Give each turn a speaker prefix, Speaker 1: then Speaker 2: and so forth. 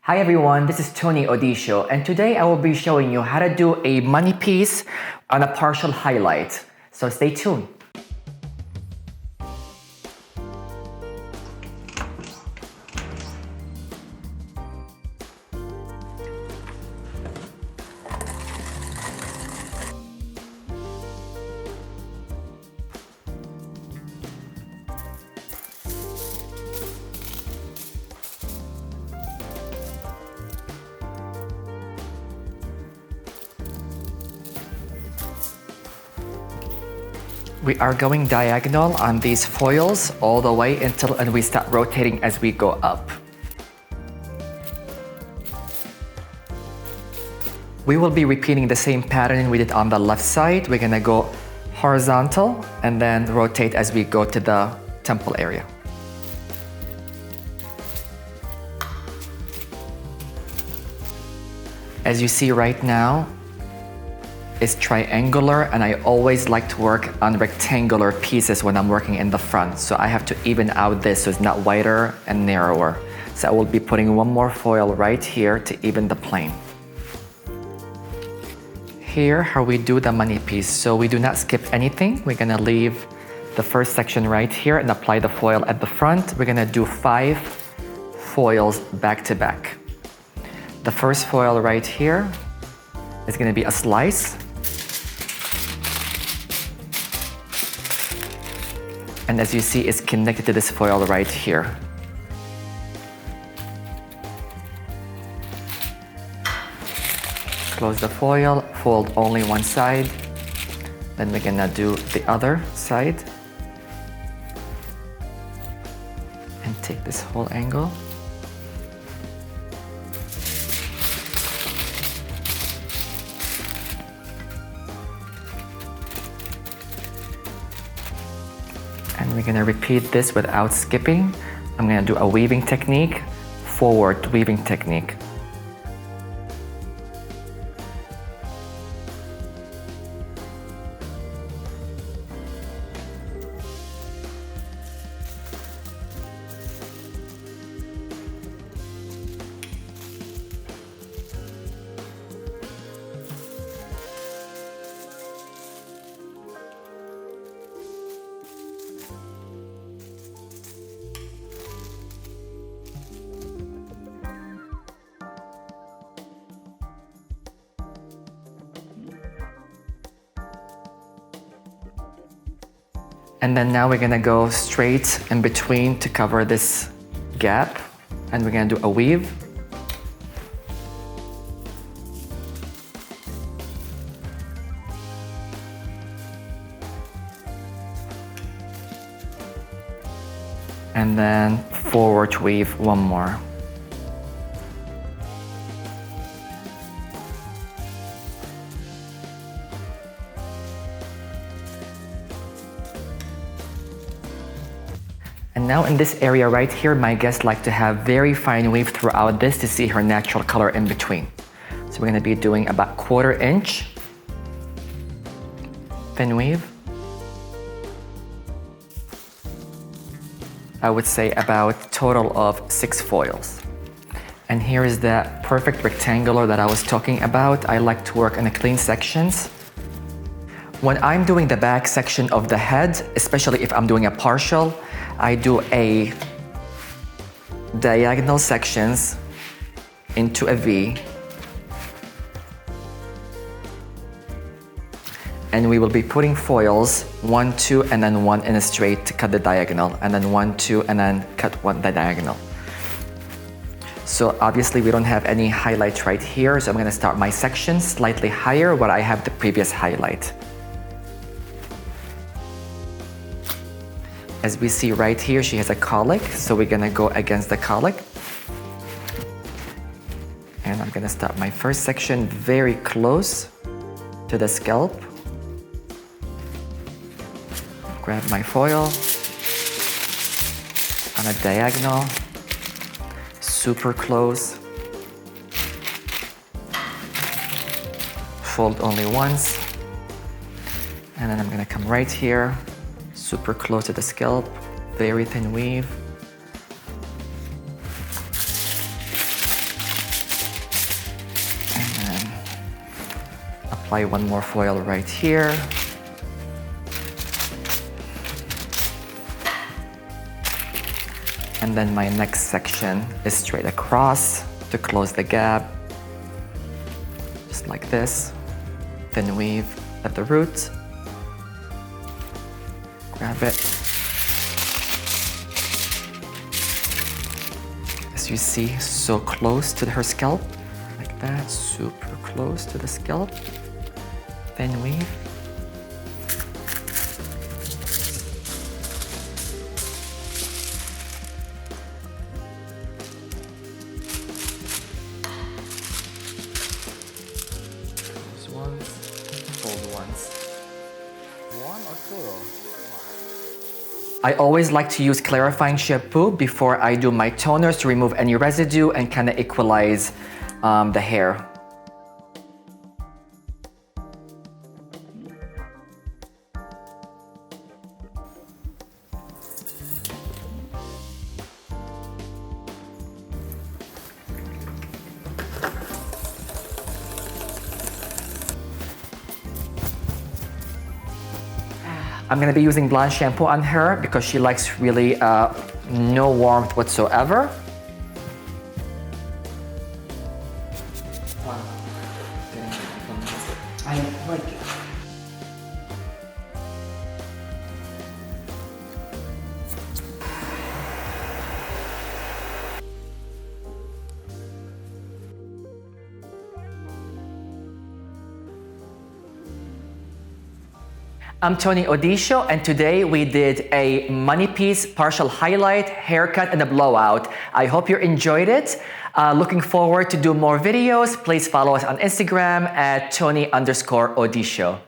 Speaker 1: Hi everyone, this is Tony Odisho, and today I will be showing you how to do a money piece on a partial highlight. So stay tuned. We are going diagonal on these foils all the way until we start rotating as we go up. We will be repeating the same pattern we did on the left side. We're gonna go horizontal and then rotate as we go to the temple area. As you see right now, it's triangular, and I always like to work on rectangular pieces when I'm working in the front. So I have to even out this so it's not wider and narrower. So I will be putting one more foil right here to even the plane. Here, how we do the money piece. So we do not skip anything. We're gonna leave the first section right here and apply the foil at the front. We're gonna do 5 foils back to back. The first foil right here is gonna be a slice. And as you see, it's connected to this foil right here. Close the foil, fold only one side. Then we're gonna do the other side. And take this whole angle. And we're gonna repeat this without skipping. I'm gonna do a weaving technique, forward weaving technique. And then now we're gonna go straight in between to cover this gap. And we're gonna do a weave. And then forward weave one more. And now in this area right here, my guests like to have very fine weave throughout this to see her natural color in between. So we're gonna be doing about 1/4 inch thin weave. I would say about total of 6 foils. And here is that perfect rectangular that I was talking about. I like to work in the clean sections. When I'm doing the back section of the head, especially if I'm doing a partial, I do a diagonal sections into a V. And we will be putting foils 1, 2, and then 1 in a straight to cut the diagonal, and then 1, 2, and then cut the diagonal. So obviously we don't have any highlights right here, so I'm gonna start my section slightly higher where I have the previous highlight. As we see right here, she has a colic, so we're gonna go against the colic. And I'm gonna start my first section very close to the scalp. Grab my foil on a diagonal, super close. Fold only once. And then I'm gonna come right here, super close to the scalp, very thin weave. apply one more foil right here. And then my next section is straight across to close the gap. Just like this. Then weave at the root. Grab it. As you see, so close to her scalp. Like that, super close to the scalp. Then weave. I always like to use clarifying shampoo before I do my toners to remove any residue and kind of equalize the hair. I'm gonna be using blonde shampoo on her because she likes really no warmth whatsoever. I like it. I'm Tony Odisho, and today we did a money piece, partial highlight, haircut, and a blowout. I hope you enjoyed it. Looking forward to do more videos. Please follow us on Instagram at Tony_Odisho.